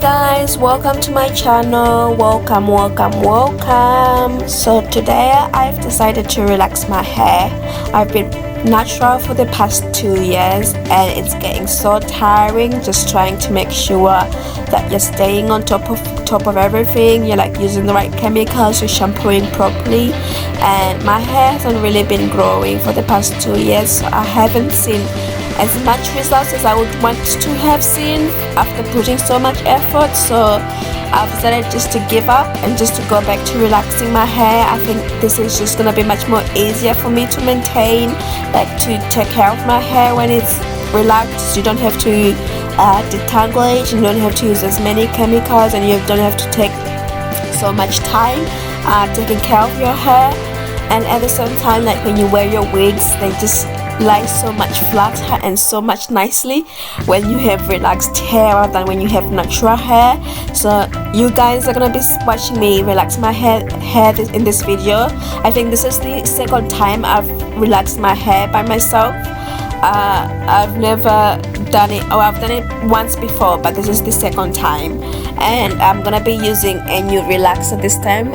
guys, welcome to my channel. Welcome. So today I've decided to relax my hair. I've been natural for the past 2 years and it's getting so tiring just trying to make sure that you're staying on top of everything. You're like using the right chemicals, you're shampooing properly, and my hair hasn't really been growing for the past 2 years, so I haven't seen as much results as I would want to have seen after putting so much effort. So I've decided just to give up and just to go back to relaxing my hair. I think this is just gonna be much more easier for me to maintain, like to take care of my hair when it's relaxed. You don't have to detangle it, you don't have to use as many chemicals, and you don't have to take so much time taking care of your hair. And at the same time, like when you wear your wigs, they just lie so much flatter and so much nicely when you have relaxed hair rather than when you have natural hair. So you guys are gonna be watching me relax my hair in this video. I think this is the second time I've relaxed my hair by myself. I've never done it, or I've done it once before, but this is the second time, and I'm gonna be using a new relaxer this time,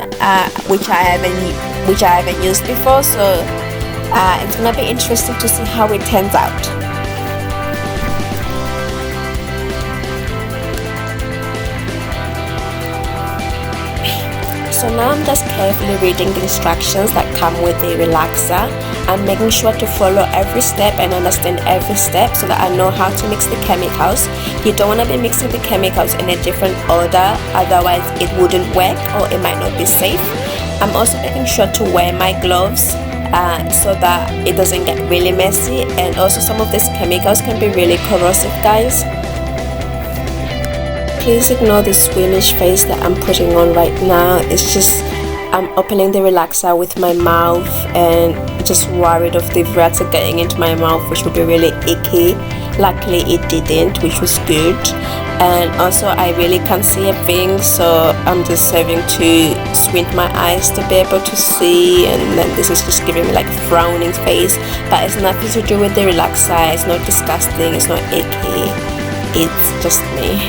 which I haven't used before. So it's gonna be interesting to see how it turns out. So now I'm just carefully reading the instructions that come with the relaxer. I'm making sure to follow every step and understand every step so that I know how to mix the chemicals. You don't want to be mixing the chemicals in a different order, otherwise it wouldn't work or it might not be safe. I'm also making sure to wear my gloves so that it doesn't get really messy, and also some of these chemicals can be really corrosive, guys. Please ignore the squeamish face that I'm putting on right now. It's just I'm opening the relaxer with my mouth and just worried of the relaxer getting into my mouth, which would be really icky. Luckily it didn't, which was good. And also I really can't see a thing, so I'm just having to squint my eyes to be able to see, and then this is just giving me like a frowning face, but it's nothing to do with the relaxer. It's not disgusting, it's not icky, it's just me.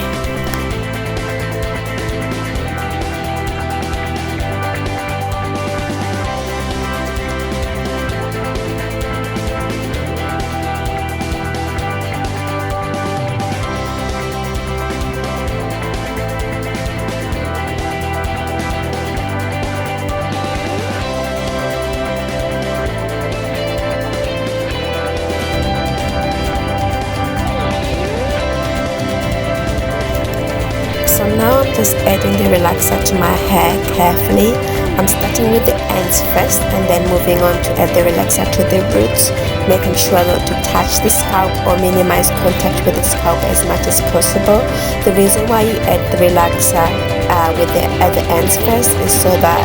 So now I'm just adding the relaxer to my hair carefully. I'm starting with the ends first and then moving on to add the relaxer to the roots, making sure not to touch the scalp or minimize contact with the scalp as much as possible. The reason why you add the relaxer at the ends first is so that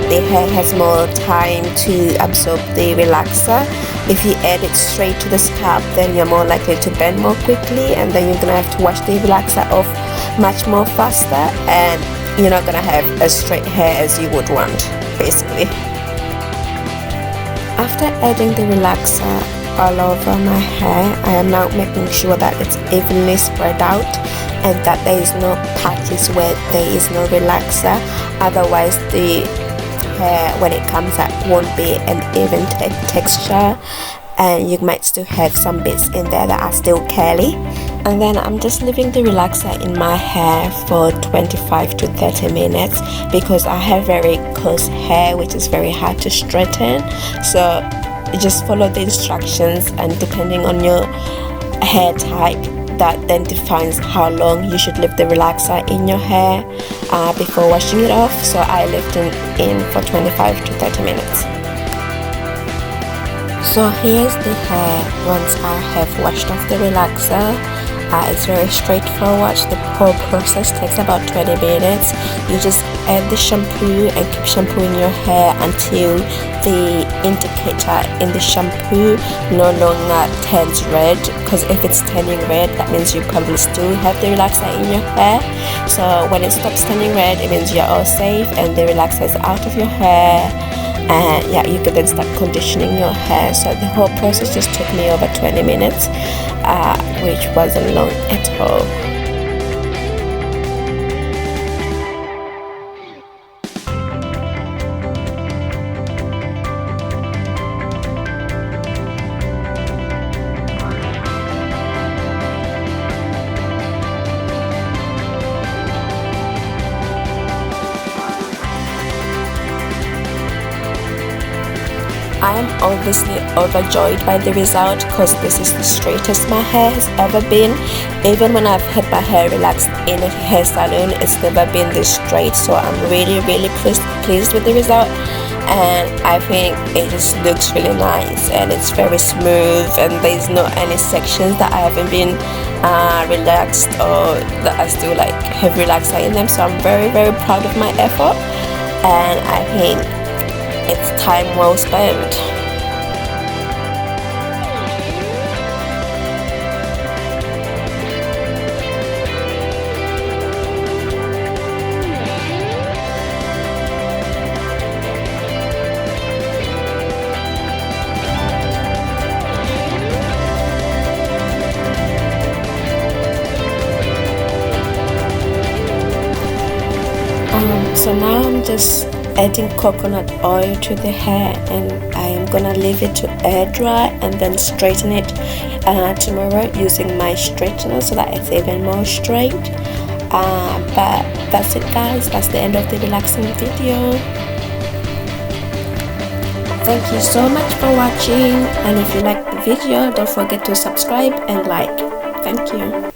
the hair has more time to absorb the relaxer. If you add it straight to the scalp, then you're more likely to bend more quickly, and then you're gonna have to wash the relaxer off much more faster, and you're not gonna have as straight hair as you would want, basically. After adding the relaxer all over my hair, I am now making sure that it's evenly spread out and that there is no patches where there is no relaxer. Otherwise the hair, when it comes out, won't be an even texture, and you might still have some bits in there that are still curly. And then I'm just leaving the relaxer in my hair for 25 to 30 minutes because I have very coarse hair which is very hard to straighten. So you just follow the instructions, and depending on your hair type, that then defines how long you should leave the relaxer in your hair before washing it off. So I left it in for 25 to 30 minutes. So here's the hair once I have washed off the relaxer. It's very straightforward. The whole process takes about 20 minutes. You just add the shampoo and keep shampooing your hair until the indicator in the shampoo no longer turns red, because if it's turning red, that means you probably still have the relaxer in your hair. So when it stops turning red, it means you're all safe and the relaxer is out of your hair, and yeah, you can then start conditioning your hair. So the whole process just took me over 20 minutes, which wasn't long at all. I'm obviously overjoyed by the result because this is the straightest my hair has ever been. Even when I've had my hair relaxed in a hair salon, it's never been this straight, so I'm really pleased with the result. And I think it just looks really nice and it's very smooth, and there's not any sections that I haven't been relaxed or that I still like have relaxer in them. So I'm very proud of my effort, and I think it's time well spent. So now I'm just adding coconut oil to the hair, and I am gonna leave it to air dry and then straighten it tomorrow using my straightener so that it's even more straight. But that's it guys, that's the end of the relaxing video. Thank you so much for watching, and if you like the video, don't forget to subscribe and like. Thank you.